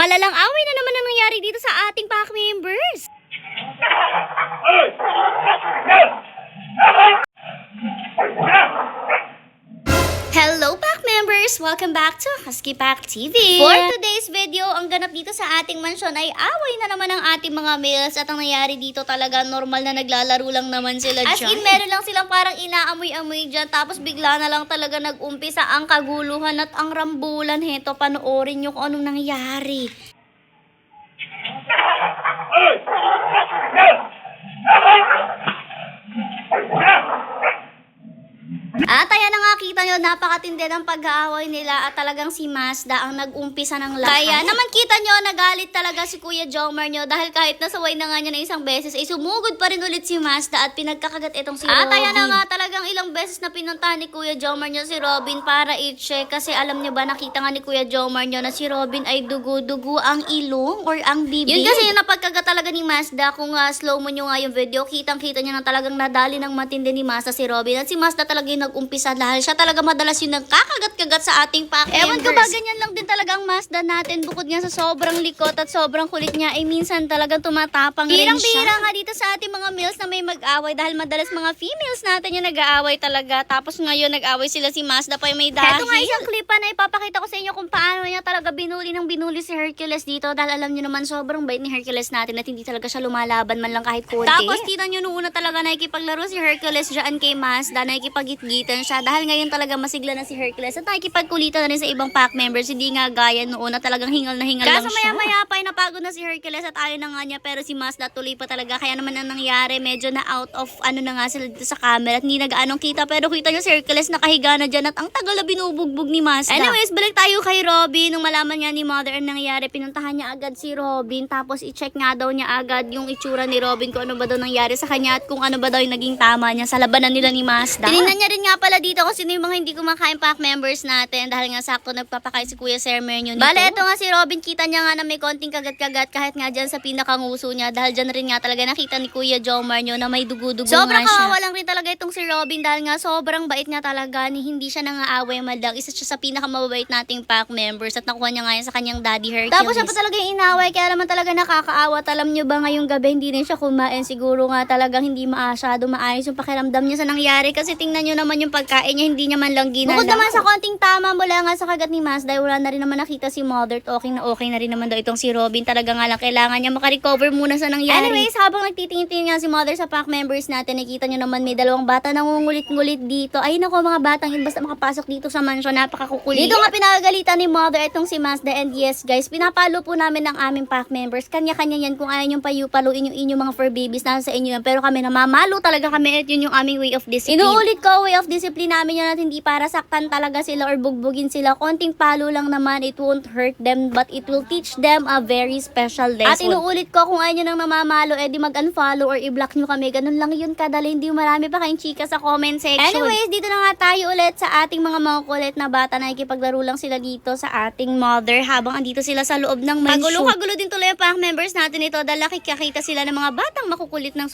Malalang away na naman ang nangyari dito sa ating pack members. Hello pack members! Welcome back to Husky Pack TV. For today's video, ang ganap dito sa ating mansyon ay away na naman ang ating mga males at ang nangyari dito talaga normal na naglalaro lang naman sila dyan. As in, meron lang silang parang inaamoy-amoy dyan tapos bigla na lang talaga nag-umpisa ang kaguluhan at ang rambulan. Heto, panoorin nyo kung anong nangyari. At ayan na nga, kita nyo, napakatindi ng pag-aaway nila at talagang si Mazda ang nag-umpisa ng lahat. Kaya naman kita nyo, nagalit talaga si Kuya Jomar nyo dahil kahit nasaway na nga niya na isang beses, ay sumugod pa rin ulit si Mazda at pinagkakagat itong si Robin. At ayan na nga, talagang ilang beses na pinuntahan ni Kuya Jomar nyo si Robin para i-check kasi alam nyo ba, nakita nga ni Kuya Jomar nyo na si Robin ay dugo-dugo ang ilong or ang bibig. Yun kasi yung napagkagat talaga ni Mazda. Kung slow mo nyo nga yung video, kitang-kita nyo na talagang nadali ng matindi ni Mazda si Robin. At si Mazda talaga yung nag-umpisa dahil siya talaga madalas yung nagkakagat-kagat sa ating pack members. Ewan ko ba, ganyan lang din talaga ang Mazda natin. Bukod nga sa sobrang likot at sobrang kulit niya, ay minsan talagang tumatapang rin siya. Birang-bira nga dito sa ating mga males na may mag-away dahil madalas mga females natin yung nag-aaway talaga. Tapos ngayon nag-away sila si Mazda pa yung may dahil. Ito nga isang clip na ipapakita ko sa inyo kung paano niya talaga binuli si Hercules dito dahil alam niyo naman sobrang bait ni Hercules natin at hindi talaga siya lumalaban man lang kahit konti. Tapos tina nyo nung una talaga nakikipaglaro si Hercules dyan kay Mazda, nakikipagitgitan siya dahil ngayon talaga masigla na si Hercules at nakikipagkulitan na rin sa ibang pack members, hindi nga gaya noon na talagang hingal na hingal lang siya. Kaso maya-maya pa ay napagod na si Hercules at ayaw na nga niya, pero si Mazda tuloy pa talaga, kaya naman ang nangyari, medyo na out of na nga sila dito sa camera at hindi nagaanong kita, pero kita niyo si Hercules nakahiga na dyan at ang tagal na binubugbog ni Mazda. Anyways, balik tayo kay Robin. Nung malaman niya ni Mother ang nangyari, pinuntahan niya agad si Robin, tapos i-check nga daw niya agad yung itsura ni Robin kung ano ba daw nangyari sa kanya at kung ano ba daw yung naging tama niya sa labanan nila ni Mazda. Tinignan niya rin nga pala dito kung sino yung mga hindi kumakain pack members natin dahil nga sakto nagpapakain si Kuya Sermer nyo nito. Bale, ito nga si Robin, kita niya nga na may konting kagat-kagat kahit nga dyan sa pinakanguso niya dahil dyan rin nga talaga nakita ni Kuya Jomar nyo na may dugo-dugo nga siya. Sobrang kawawa lang rin talaga itong si Robin dahil nga sobrang bait nga talaga, ni hindi siya nangaaway madlang. Isa siya sa pinakamababait nating pack members at nakuha niya nga yan sa kanyang daddy Hercules. Tapos siya pa talaga yung inaway, kaya naman talaga nakakaawat. Alam nyo ba ngayong gabi hindi rin siya kumain, siguro nga talagang hindi masyado maayos yung pakiramdam niya sa nangyari kasi tingnan nyo naman yung pagkain niya, hindi niya man lang ginalaw. Bukod naman sa konting tama mula nga sa kagat ni Mazda, wala na rin naman nakita si Mother. Okay na rin naman daw itong si Robin. Talaga nga lang kailangan niya makarecover muna sa nangyari. Anyways, habang nagtitingin nga si Mother sa pack members natin, nakita nyo naman may dalawang bata nangungulit-ngulit dito. Ay nako, mga batang yun, basta makapasok dito sa mansion, napakakukulit. Dito nga pinagagalitan ni Mother itong si Mazda, and yes guys, pinapalo po namin ng aming pack members. Kanya-kanya yan, kung ayaw yung paluin yung inyong mga fur babies, nasa sa inyo yan. Pero kami namamalo talaga kami at yun yung aming way of discipline. Inuulit ko, way of discipline namin yan at hindi para saktan talaga sila or bugbugin sila. Konting palo lang naman, it won't hurt them but it will teach them a very special lesson. At inuulit ko, kung ayaw nyo nang namamalo, edi mag-unfollow or i-block nyo kami. Ganun lang yun kadali, hindi marami pa kayong chika sa comment section. Anyways, dito na nga tayo ulit sa ating mga kulit na bata na ikipaglaro lang sila dito sa ating Mother habang andito sila sa loob ng mansion. Kagulo din tuloy ang pack members natin ito dahil nakikita sila ng mga batang makukulit ng